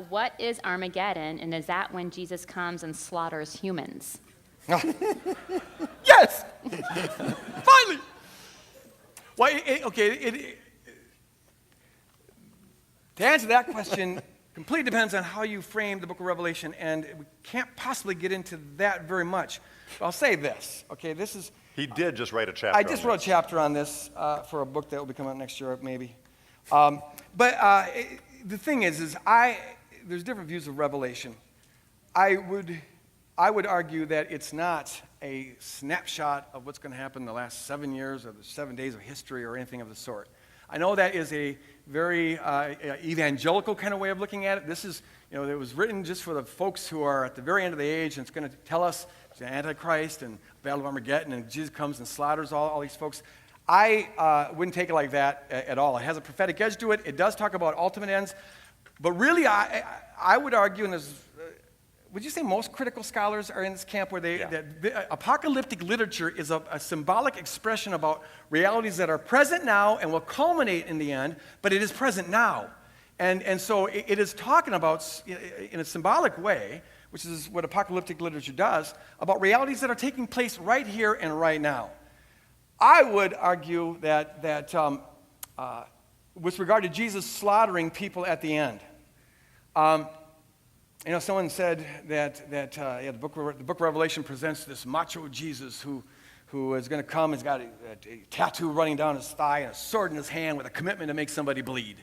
What is Armageddon, and is that when Jesus comes and slaughters humans? Yes! Finally! Well, to answer that question completely depends on how you frame the book of Revelation, and we can't possibly get into that very much. But I'll say this, okay, this is... He did just write a chapter I just wrote a chapter on this for a book that will be coming out next year, maybe. The thing is there's different views of Revelation. I would argue that it's not a snapshot of what's going to happen in the last 7 years or the 7 days of history or anything of the sort. I know that is a very evangelical kind of way of looking at it. This is, it was written just for the folks who are at the very end of the age, and it's going to tell us the Antichrist and Battle of Armageddon, and Jesus comes and slaughters all these folks. I wouldn't take it like that at all. It has a prophetic edge to it. It does talk about ultimate ends. But really, I would argue, and would you say most critical scholars are in this camp where that apocalyptic literature is a symbolic expression about realities that are present now and will culminate in the end, but it is present now. And so it is talking about, in a symbolic way, which is what apocalyptic literature does, about realities that are taking place right here and right now. I would argue that with regard to Jesus slaughtering people at the end, someone said that the book of Revelation presents this macho Jesus who is going to come. He's got a tattoo running down his thigh and a sword in his hand with a commitment to make somebody bleed.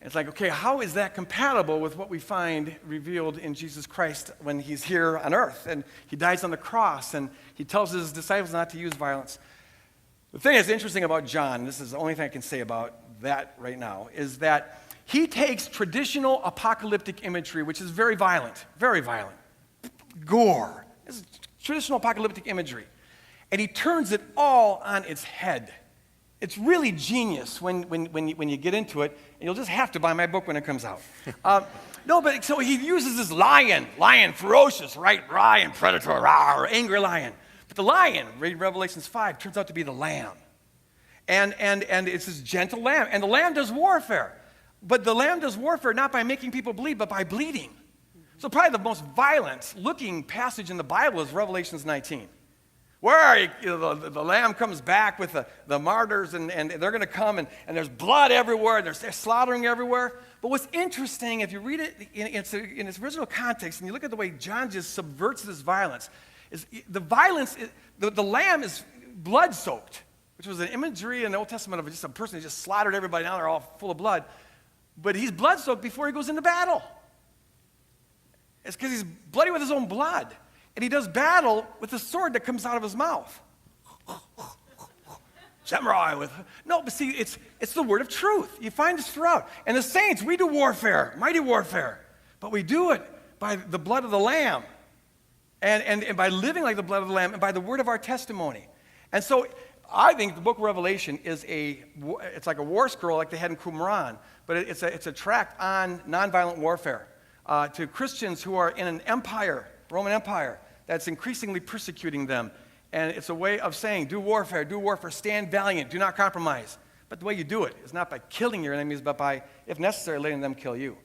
It's like, okay, how is that compatible with what we find revealed in Jesus Christ when he's here on earth and he dies on the cross and he tells his disciples not to use violence? The thing that's interesting about John, this is the only thing I can say about that right now, is that he takes traditional apocalyptic imagery, which is very violent, gore. This is traditional apocalyptic imagery, and he turns it all on its head. It's really genius when you get into it, and you'll just have to buy my book when it comes out. So he uses this lion, ferocious, right? Lion, predator, rawr, angry lion. But the lion, read Revelations 5, turns out to be the lamb. And it's this gentle lamb. And the lamb does warfare. But the lamb does warfare not by making people bleed, but by bleeding. So probably the most violent-looking passage in the Bible is Revelations 19. Where the lamb comes back with the martyrs, and they're going to come, and there's blood everywhere, and they're slaughtering everywhere. But what's interesting, if you read it in its original context, and you look at the way John just subverts this violence, is the lamb is blood-soaked, which was an imagery in the Old Testament of just a person who just slaughtered everybody. Now they're all full of blood. But he's blood-soaked before he goes into battle. It's because he's bloody with his own blood. And he does battle with the sword that comes out of his mouth. Samurai with... No, but see, it's the word of truth. You find this throughout. And the saints, we do warfare, mighty warfare. But we do it by the blood of the Lamb. And by living like the blood of the Lamb, and by the word of our testimony. And so I think the book of Revelation it's like a war scroll like they had in Qumran, but it's a tract on nonviolent warfare to Christians who are in an empire, Roman Empire, that's increasingly persecuting them. And it's a way of saying, do warfare, stand valiant, do not compromise. But the way you do it is not by killing your enemies, but by, if necessary, letting them kill you.